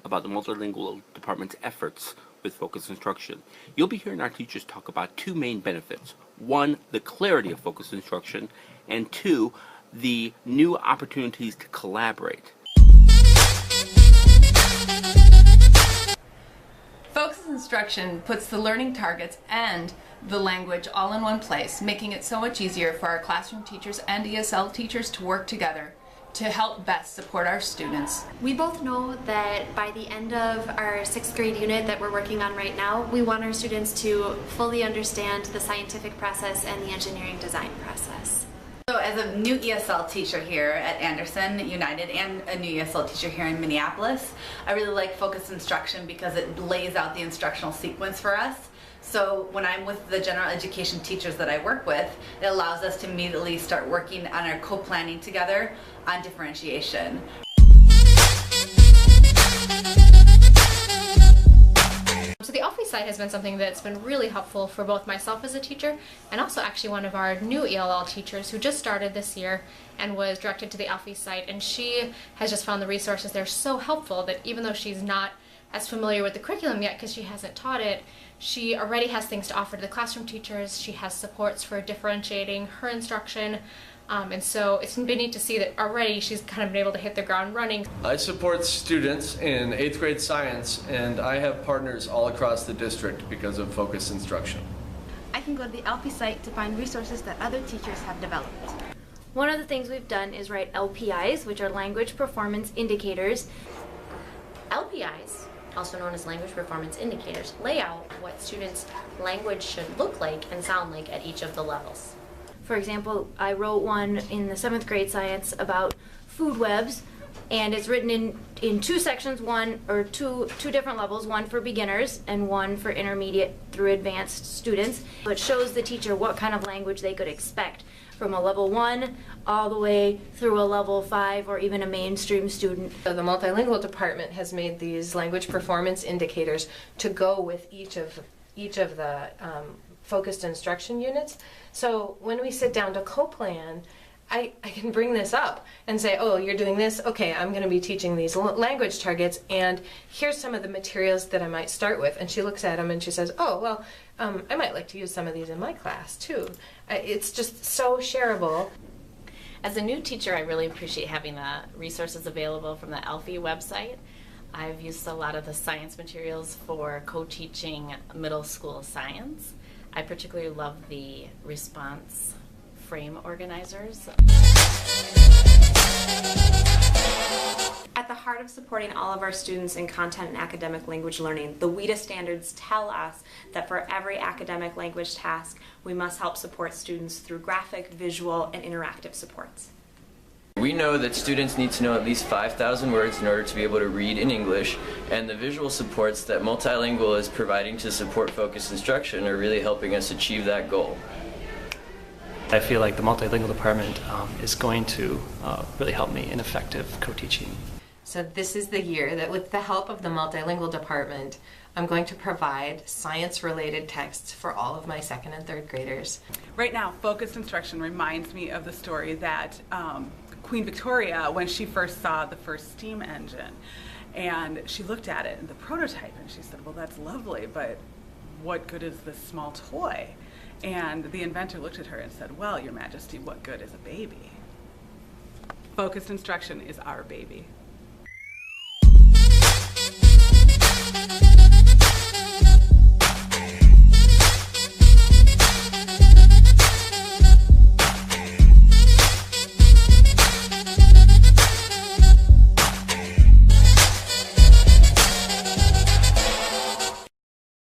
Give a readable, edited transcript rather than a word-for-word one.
about the Multilingual Department's efforts with focused instruction. You'll be hearing our teachers talk about two main benefits. One, the clarity of focused instruction, and two, the new opportunities to collaborate. Focused instruction puts the learning targets and the language all in one place, making it so much easier for our classroom teachers and ESL teachers to work together to help best support our students. We both know that by the end of our 6th grade unit that we're working on right now, we want our students to fully understand the scientific process and the engineering design process. So as a new ESL teacher here at Anderson United and a new ESL teacher here in Minneapolis, I really like focused instruction because it lays out the instructional sequence for us. So when I'm with the general education teachers that I work with, it allows us to immediately start working on our co-planning together on differentiation. So the Alfie site has been something that's been really helpful for both myself as a teacher and also actually one of our new ELL teachers who just started this year and was directed to the Alfie site, and she has just found the resources there so helpful that even though she's not as familiar with the curriculum yet because she hasn't taught it, she already has things to offer to the classroom teachers. She has supports for differentiating her instruction, and so it's been neat to see that already she's kind of been able to hit the ground running. I support students in 8th grade science, and I have partners all across the district because of focused instruction. I can go to the Alfie site to find resources that other teachers have developed. One of the things we've done is write LPIs, which are language performance indicators. LPIs, also known as language performance indicators, lay out what students' language should look like and sound like at each of the levels. For example, I wrote one in the 7th grade science about food webs, and it's written in two sections, two different levels, one for beginners and one for intermediate through advanced students. So it shows the teacher what kind of language they could expect from a level 1 all the way through a level 5 or even a mainstream student. So the Multilingual Department has made these language performance indicators to go with each of the focused instruction units. So when we sit down to co-plan, I can bring this up and say, oh, you're doing this? Okay, I'm going to be teaching these language targets, and here's some of the materials that I might start with. And she looks at them and she says, oh, well, I might like to use some of these in my class too. It's just so shareable. As a new teacher, I really appreciate having the resources available from the Alfie website. I've used a lot of the science materials for co-teaching middle school science. I particularly love the response frame organizers. At the heart of supporting all of our students in content and academic language learning, the WIDA standards tell us that for every academic language task, we must help support students through graphic, visual, and interactive supports. We know that students need to know at least 5,000 words in order to be able to read in English, and the visual supports that Multilingual is providing to support focused instruction are really helping us achieve that goal. I feel like the Multilingual Department is going to really help me in effective co-teaching. So this is the year that with the help of the Multilingual Department, I'm going to provide science-related texts for all of my 2nd and 3rd graders. Right now, focused instruction reminds me of the story that Queen Victoria, when she first saw the first steam engine, and she looked at it in the prototype and she said, well, that's lovely, but what good is this small toy? And the inventor looked at her and said, well, Your Majesty, what good is a baby? Focused instruction is our baby.